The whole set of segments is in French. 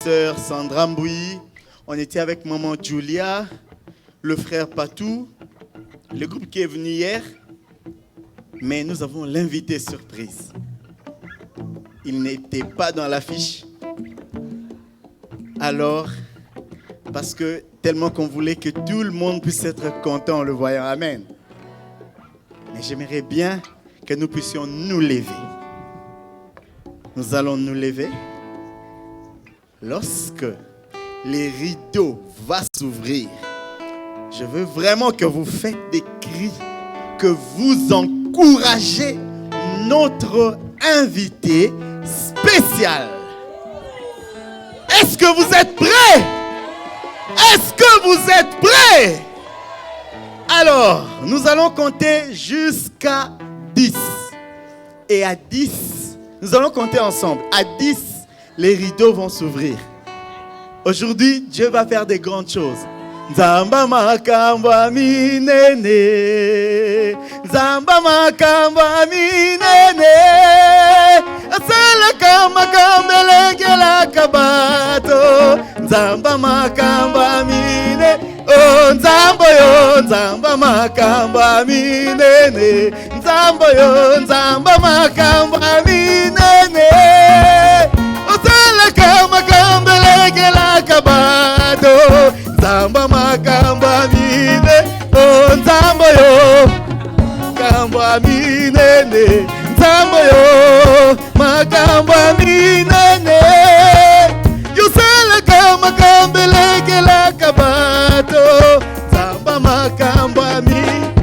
sœur Sandra Mboui, on était avec maman Julia, le frère Patou, le groupe qui est venu hier, mais nous avons l'invité surprise. Il n'était pas dans l'affiche. Alors, parce que tellement qu'on voulait que tout le monde puisse être content en le voyant. Amen. Mais j'aimerais bien que nous puissions nous lever. Nous allons nous lever lorsque les rideaux vont s'ouvrir. Je veux vraiment que vous faites des cris, que vous encouragez notre invité spécial. Est-ce que vous êtes prêts? Est-ce que vous êtes prêts? Alors, nous allons compter jusqu'à 10. Et à 10, nous allons compter ensemble. À 10, les rideaux vont s'ouvrir. Aujourd'hui, Dieu va faire des grandes choses. Nzamba makamba minene, Nzamba makamba minene, Asala kama kambele kela kabato, Nzamba makamba minene, oh Nzamba yo, Nzamba makamba minene, Nzamba yo, Nzamba makamba minene, Asala kama kambele kela kabato. Nzamba makamba mine, oh Nzamba yo, makamba minene, Nzamba yo, makamba minene, yosala kama kambele kela kabato, Nzamba makamba mine.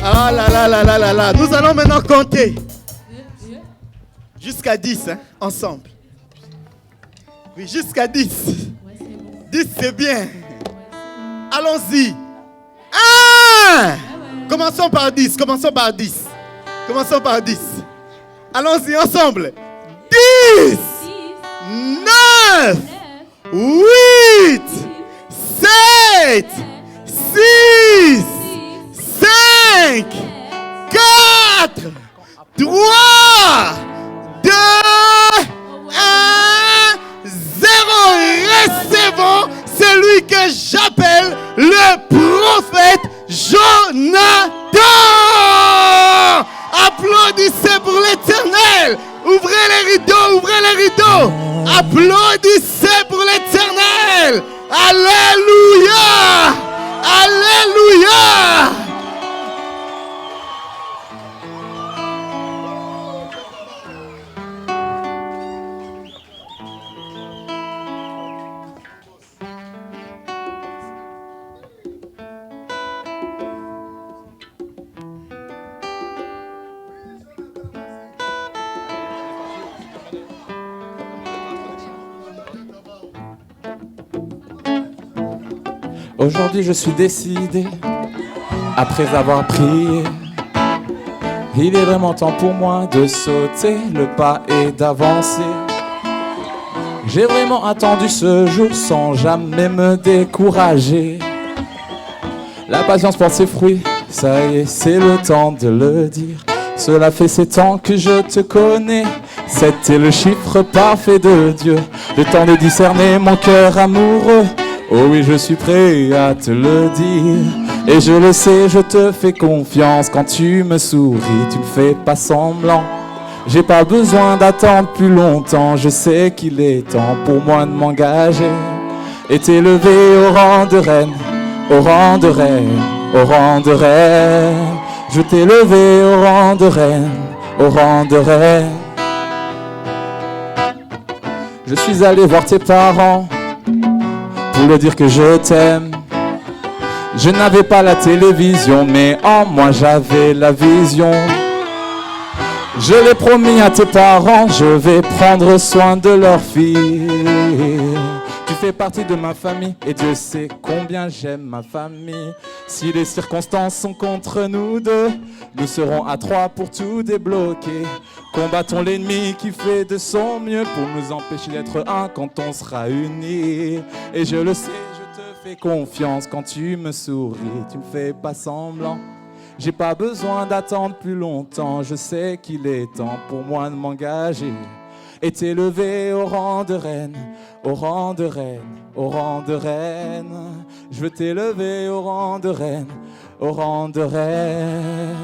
Ah là là là là là là, nous allons maintenant compter jusqu'à 10, hein, ensemble. Oui, jusqu'à 10. 10 c'est bien. Allons-y. 1. Commençons par 10. Commençons par 10. Commençons par 10. Allons-y ensemble. 10. 9. 8. 7. 6. 5. 4. 3. 2. 1. 0. Recevons celui que j'appelle le prophète Jonathan. Applaudissez pour l'Éternel. Ouvrez les rideaux, ouvrez les rideaux. Applaudissez pour l'Éternel. Alléluia. Alléluia. Aujourd'hui je suis décidé, après avoir prié, il est vraiment temps pour moi de sauter le pas et d'avancer. J'ai vraiment attendu ce jour sans jamais me décourager. La patience porte ses fruits, ça y est, c'est le temps de le dire. Cela fait 7 ans que je te connais, 7 est le chiffre parfait de Dieu. Le temps de discerner mon cœur amoureux. Oh oui, je suis prêt à te le dire. Et je le sais, je te fais confiance. Quand tu me souris, tu ne fais pas semblant. J'ai pas besoin d'attendre plus longtemps. Je sais qu'il est temps pour moi de m'engager et t'élever au rang de reine, au rang de reine, au rang de reine. Je t'ai élevé au rang de reine, au rang de reine. Je suis allé voir tes parents pour leur dire que je t'aime. Je n'avais pas la télévision, mais en moi j'avais la vision. Je l'ai promis à tes parents, je vais prendre soin de leur fille. Tu fais partie de ma famille et Dieu sait combien j'aime ma famille. Si les circonstances sont contre nous deux, nous serons à 3 pour tout débloquer. Combattons l'ennemi qui fait de son mieux pour nous empêcher d'être un quand on sera unis. Et je le sais, je te fais confiance quand tu me souris, tu ne fais pas semblant. J'ai pas besoin d'attendre plus longtemps, je sais qu'il est temps pour moi de m'engager et t'élever au rang de reine, au rang de reine, au rang de reine. Je veux t'élever au rang de reine, au rang de reine.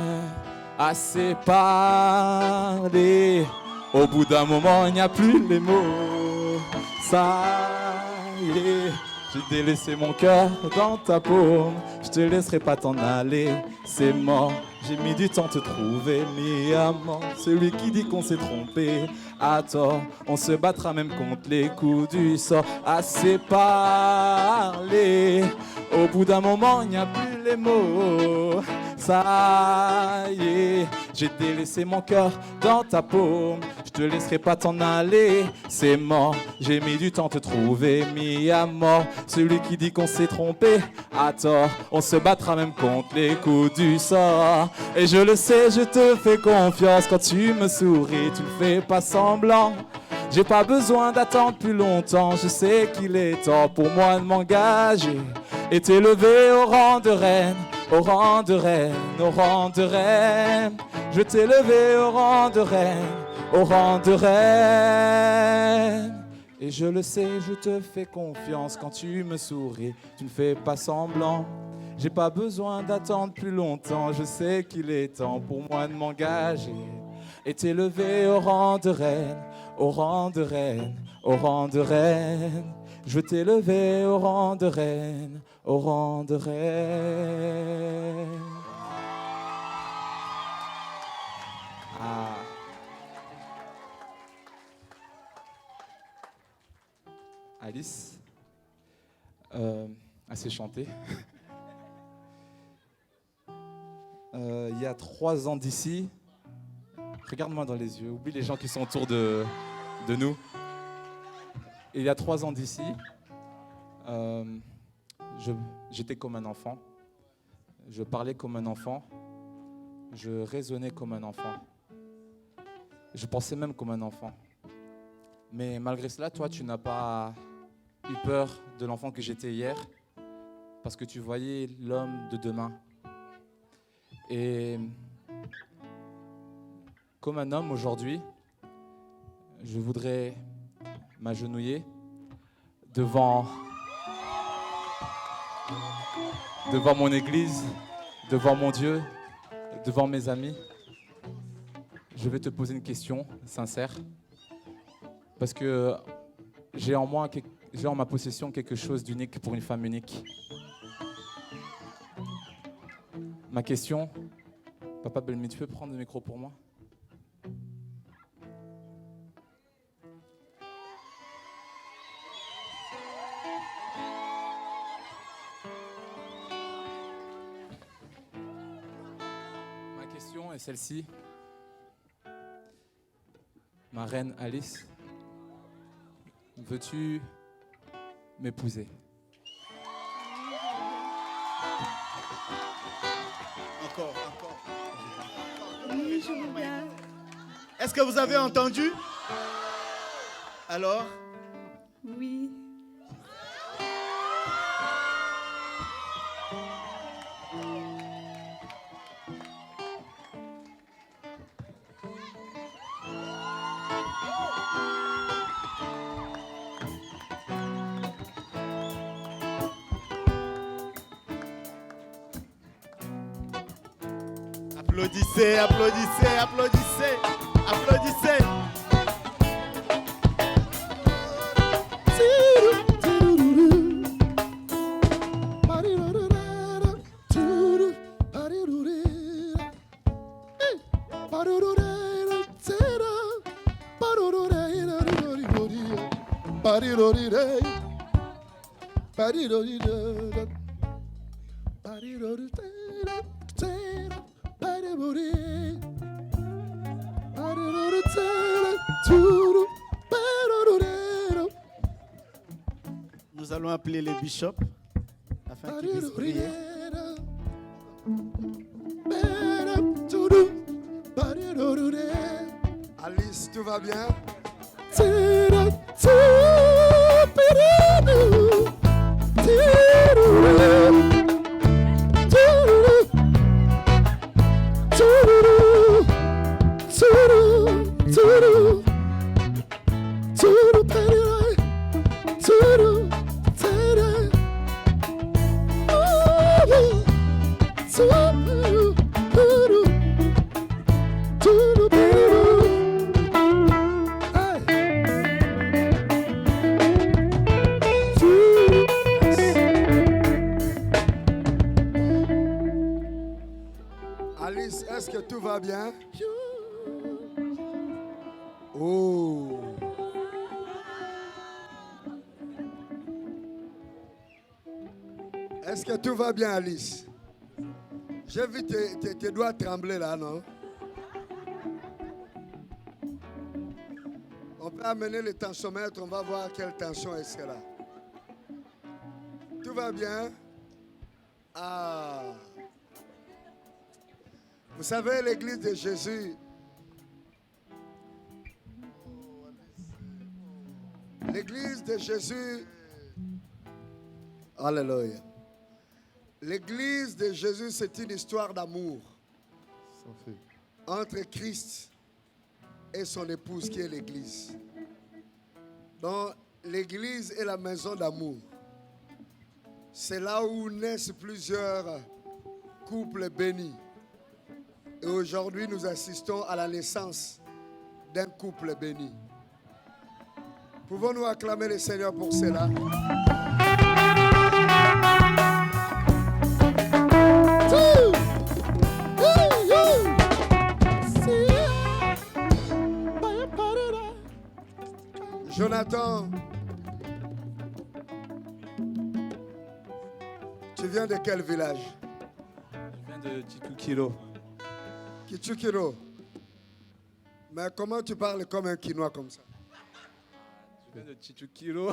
Assez parlé, au bout d'un moment il n'y a plus les mots. Ça y est, j'ai délaissé mon cœur dans ta paume. Je te laisserai pas t'en aller, c'est mort. J'ai mis du temps à te trouver, mi amant. Celui qui dit qu'on s'est trompé à tort. On se battra même contre les coups du sort. Assez parlé, au bout d'un moment il n'y a plus les mots. Ça y est, j'ai délaissé mon cœur dans ta paume. Je te laisserai pas t'en aller, c'est mort. J'ai mis du temps à te trouver, mis à mort. Celui qui dit qu'on s'est trompé à tort. On se battra même contre les coups du sort. Et je le sais, je te fais confiance. Quand tu me souris, tu ne fais pas semblant. J'ai pas besoin d'attendre plus longtemps. Je sais qu'il est temps pour moi de m'engager et t'élever au rang de reine, au rang de reine, au rang de reine. Je vais t'élever au rang de reine, au rang de reine. Et je le sais, je te fais confiance. Quand tu me souris, tu ne fais pas semblant. J'ai pas besoin d'attendre plus longtemps. Je sais qu'il est temps pour moi de m'engager et t'élever au rang de reine, au rang de reine, au rang de reine. Je veux t'élever au rang de reine, au rang de reine. Ah. Alice, assez chanté. Il y a 3 ans d'ici, regarde-moi dans les yeux, oublie les gens qui sont autour de nous. Il y a 3 ans d'ici, j'étais comme un enfant, je parlais comme un enfant, je raisonnais comme un enfant, je pensais même comme un enfant. Mais malgré cela, toi, tu n'as pas eu peur de l'enfant que j'étais hier, parce que tu voyais l'homme de demain. Et comme un homme aujourd'hui, je voudrais m'agenouiller devant mon église, devant mon Dieu, devant mes amis. Je vais te poser une question sincère, parce que j'ai en ma possession quelque chose d'unique pour une femme unique. Ma question, Papa Belmi, tu peux prendre le micro pour moi ? Ma question est celle-ci. Ma reine Alice, veux-tu m'épouser ? Encore. Oui, je veux bien. Est-ce que vous avez entendu? Alors? Oui. Applaudissez, applaudissez, applaudissez, applaudissez. Nous allons appeler les bishops afin qu'ils puissent prier. Alice, tout va bien? Alice, est-ce que tout va bien? Oh. Est-ce que tout va bien, Alice? J'ai vu tes doigts trembler là, non? On peut amener le tensiomètre, on va voir quelle tension est-ce qu'elle a. Tout va bien? Ah. Vous savez, l'église de Jésus, l'église de Jésus, alléluia. L'église de Jésus, c'est une histoire d'amour entre Christ et son épouse qui est l'église. Donc, l'église est la maison d'amour. C'est là où naissent plusieurs couples bénis. Et aujourd'hui, nous assistons à la naissance d'un couple béni. Pouvons-nous acclamer le Seigneur pour cela? Jonathan, tu viens de quel village? Je viens de Chitukilo. Kichukiro. Mais comment tu parles comme un Quinois comme ça? Je viens de Chitukilo.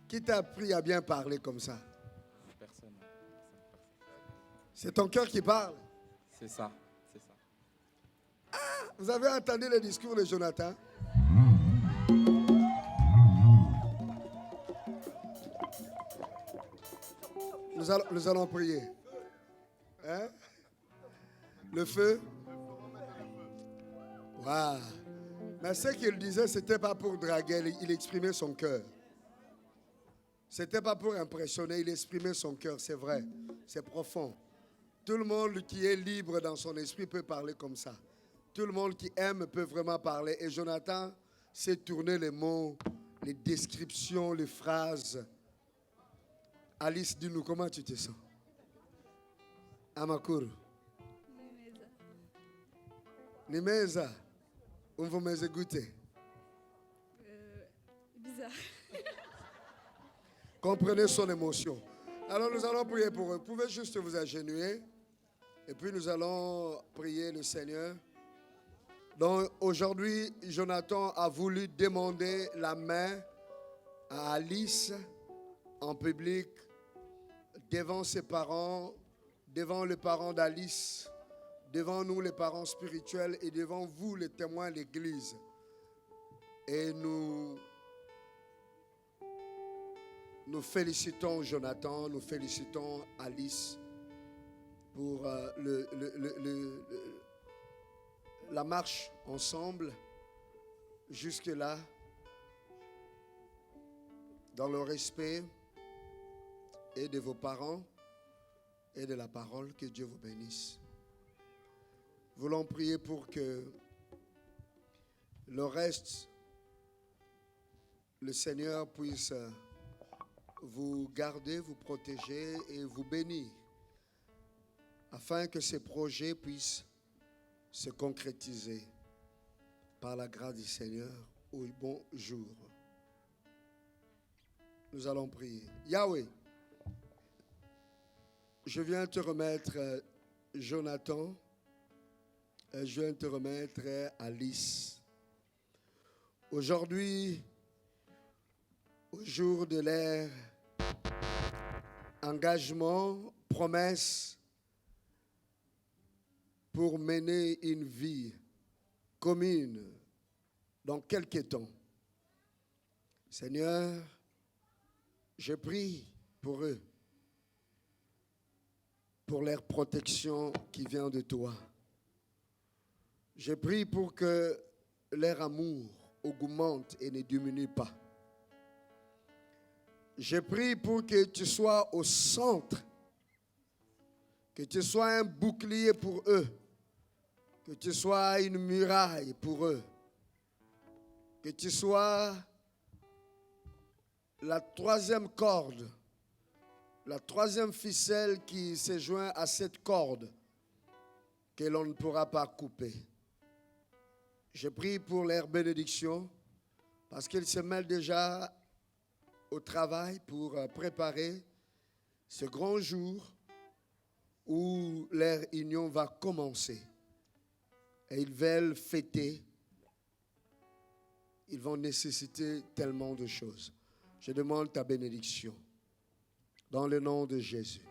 Qui t'a appris à bien parler comme ça? Personne. C'est ton cœur qui parle. C'est ça, c'est ça. Vous avez entendu le discours de Jonathan? Nous allons prier. Hein? Le feu? Waouh! Mais ce qu'il disait, ce n'était pas pour draguer, il exprimait son cœur. Ce n'était pas pour impressionner, il exprimait son cœur, c'est vrai, c'est profond. Tout le monde qui est libre dans son esprit peut parler comme ça. Tout le monde qui aime peut vraiment parler. Et Jonathan sait tourner les mots, les descriptions, les phrases. Alice, dis-nous, comment tu te sens? Amakuru. Nimeza. Umvumeze gute. Bizarre. Comprenez son émotion. Alors nous allons prier pour eux. Vous pouvez juste vous agenouiller. Et puis nous allons prier le Seigneur. Donc aujourd'hui, Jonathan a voulu demander la main à Alice en public, devant ses parents, devant les parents d'Alice, devant nous les parents spirituels et devant vous les témoins de l'Église. Et nous félicitons Jonathan, nous félicitons Alice pour la marche ensemble jusque-là, dans le respect et de vos parents et de la parole. Que Dieu vous bénisse. Voulons prier pour que le reste, le Seigneur puisse vous garder, vous protéger et vous bénir, afin que ces projets puissent se concrétiser par la grâce du Seigneur au bon jour. Nous allons prier. Yahweh, je viens te remettre Jonathan, je viens te remettre Alice. Aujourd'hui, au jour de leur engagement, promesse pour mener une vie commune dans quelques temps. Seigneur, je prie pour eux, pour leur protection qui vient de toi. Je prie pour que leur amour augmente et ne diminue pas. Je prie pour que tu sois au centre, que tu sois un bouclier pour eux, que tu sois une muraille pour eux, que tu sois la troisième corde, la troisième ficelle qui se joint à cette corde que l'on ne pourra pas couper. Je prie pour leur bénédiction parce qu'ils se mêlent déjà au travail pour préparer ce grand jour où leur union va commencer. Et ils veulent fêter. Ils vont nécessiter tellement de choses. Je demande ta bénédiction. Dans le nom de Jésus.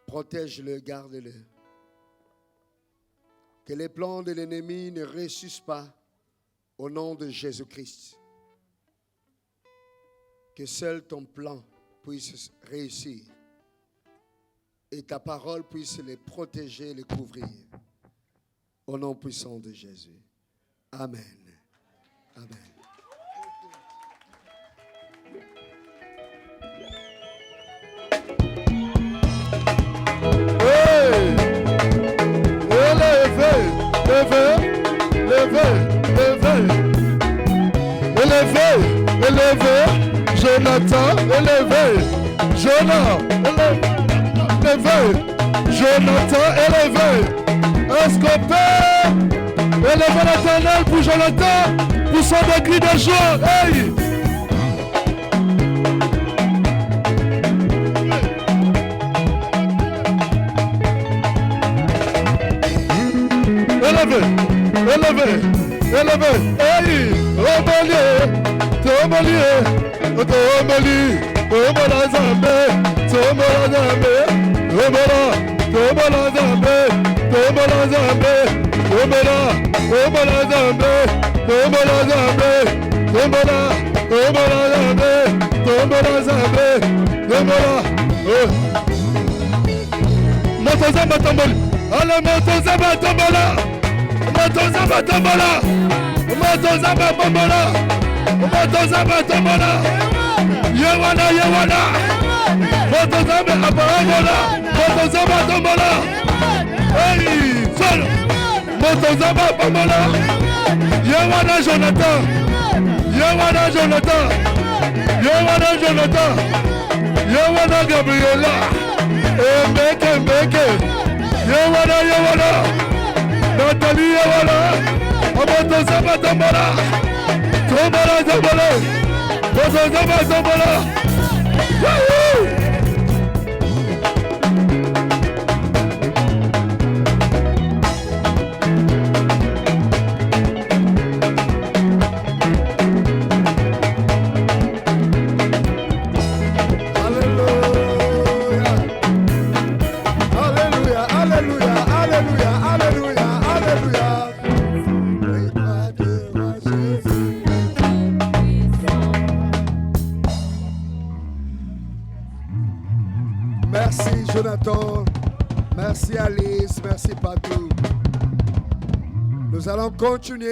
Protège-le, garde-le. Que les plans de l'ennemi ne réussissent pas au nom de Jésus-Christ. Que seul ton plan puisse réussir. Et ta parole puisse les protéger, les couvrir. Au nom puissant de Jésus. Amen. Amen. Élevez, Jonathan, élevez, Jonathan, élevez. Est-ce qu'on peut élever l'Éternel pour Jonathan, pour son cri de joie? Hey! Élevez, hey, Yewana Gabriela, Mbeke, Yewana, Nathalie Yewana, Amotozaba Tombola, Motozaba Tombola. Merci Jonathan, merci Alice, merci Patou. Nous allons continuer.